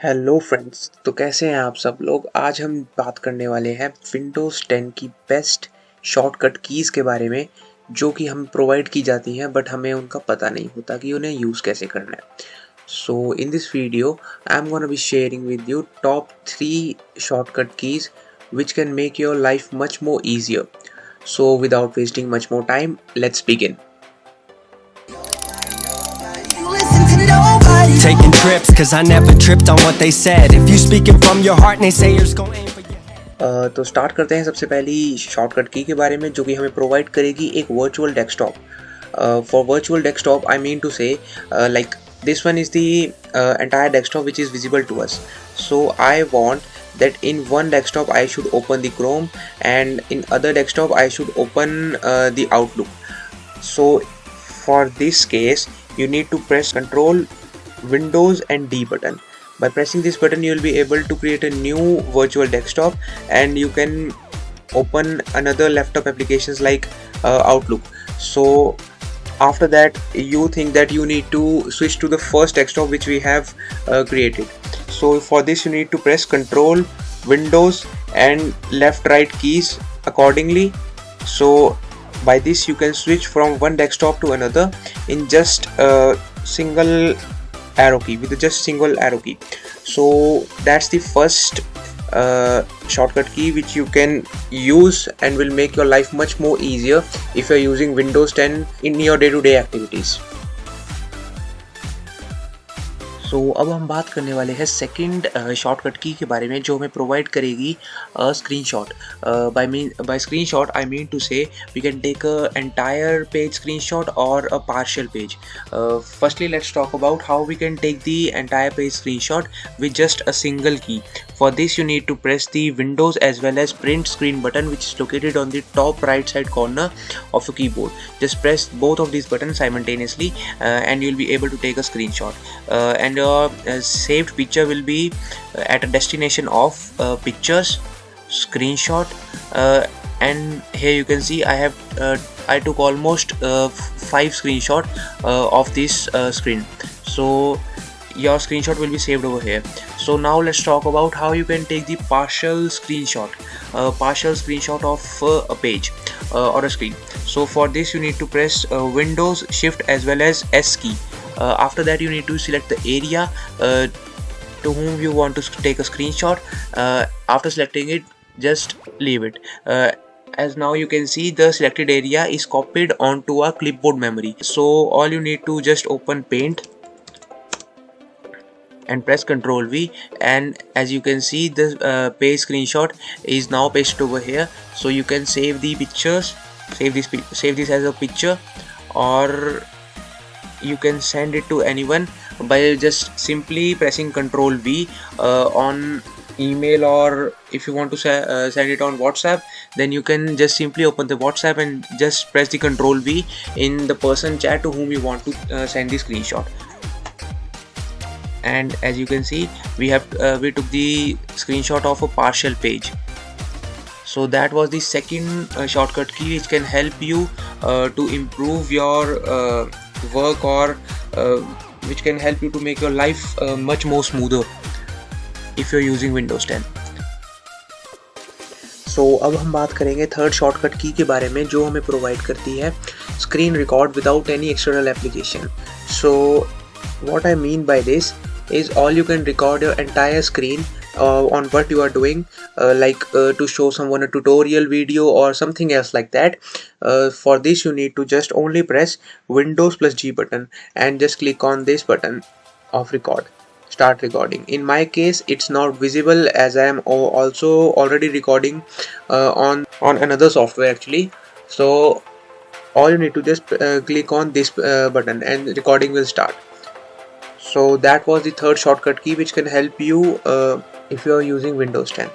Hello friends, तो कैसे हैं आप सब लोग। आज हम बात करने वाले हैं विंडोज़ 10 की बेस्ट शॉर्टकट कीज़ के बारे में, जो कि हम प्रोवाइड की जाती हैं बट हमें उनका पता नहीं होता कि उन्हें यूज़ कैसे करना है। So in this video I am gonna be sharing with you top 3 shortcut keys which can make your life much more easier. So without wasting much more time, let's begin. Taking trips cause I never tripped on what they said. If you speaking from your heart, naysayers gon' aim for your head. तो start करते हैं सबसे पहली shortcut की के बारे में, जो कि हमें प्रोवाइड करेगी एक virtual desktop. For virtual desktop I mean to say like this one is the entire desktop which is visible to us. So I want that in one desktop I should open the Chrome, and in other desktop I should open the Outlook. So for this case you need to press Control Windows and D button. By pressing this button you will be able to create a new virtual desktop, and you can open another laptop applications like Outlook. So after that you think that you need to switch to the first desktop which we have created. So for this you need to press Control Windows and left right keys accordingly. So by this you can switch from one desktop to another in just a single arrow key, with just single arrow key. So that's the first shortcut key which you can use and will make your life much more easier if you're using Windows 10 in your day-to-day activities. सो अब हम बात करने वाले हैं second shortcut की के बारे में, जो हमें प्रोवाइड करेगी screenshot. By screenshot I mean to say we can take a entire page screenshot और a partial page. Firstly let's talk about how we can take the entire page screenshot with just a single key. For this you need to press the Windows as well as print screen button, which is located on the top right side corner of your keyboard. Just press both of these buttons simultaneously and you'll be able to take a screenshot. And your saved picture will be at a destination of pictures, screenshot, and here you can see I took almost 5 screenshot of this screen. So your screenshot will be saved over here. So now let's talk about how you can take the partial screenshot of a page or a screen. So for this you need to press Windows Shift as well as S key. After that you need to select the area to whom you want to take a screenshot. After selecting it, just leave it. As now you can see the selected area is copied onto a clipboard memory. So all you need to just open Paint and press Ctrl V, and as you can see the page screenshot is now pasted over here. So you can save the pictures, save this as a picture, or you can send it to anyone by just simply pressing Ctrl V on email, or if you want to send it on WhatsApp, then you can just simply open the WhatsApp and just press the Ctrl V in the person chat to whom you want to send the screenshot. And as you can see we took the screenshot of a partial page. So that was the second shortcut key which can help you to improve your work, or which can help you to make your life much more smoother if you're using Windows 10. सो अब हम बात करेंगे third shortcut की के बारे में, जो हमें प्रोवाइड करती है screen record without any external application. So what I mean by this is all you can record your entire screen on what you are doing, like to show someone a tutorial video or something else like that. For this you need to just only press Windows plus G button and just click on this button of record, start recording. In my case it's not visible as I am also already recording on another software actually. So all you need to just click on this button and recording will start. So that was the third shortcut key which can help you if you are using Windows 10.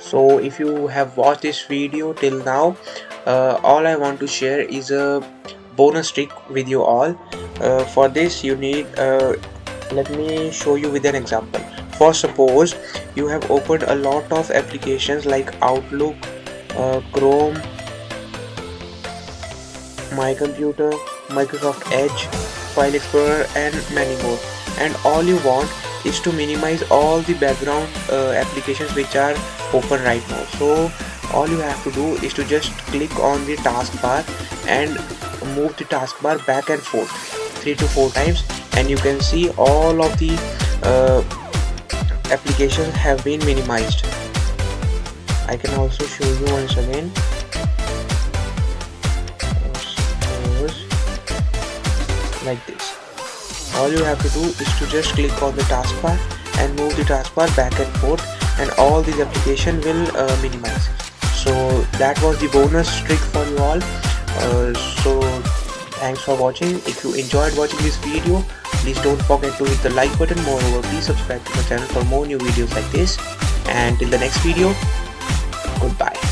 So if you have watched this video till now, all I want to share is a bonus trick with you all. For this you need let me show you with an example. For suppose you have opened a lot of applications like Outlook, Chrome, My Computer, Microsoft Edge, File Explorer and many more, and all you want is to minimize all the background applications which are open right now. So all you have to do is to just click on the taskbar and move the taskbar back and forth 3 to 4 times, and you can see all of the applications have been minimized. I can also show you once again. Suppose like this. All you have to do is to just click on the taskbar and move the taskbar back and forth, and all these applications will minimize. So that was the bonus trick for you all. So thanks for watching. If you enjoyed watching this video, please don't forget to hit the like button. Moreover, please subscribe to my channel for more new videos like this. And till the next video, goodbye.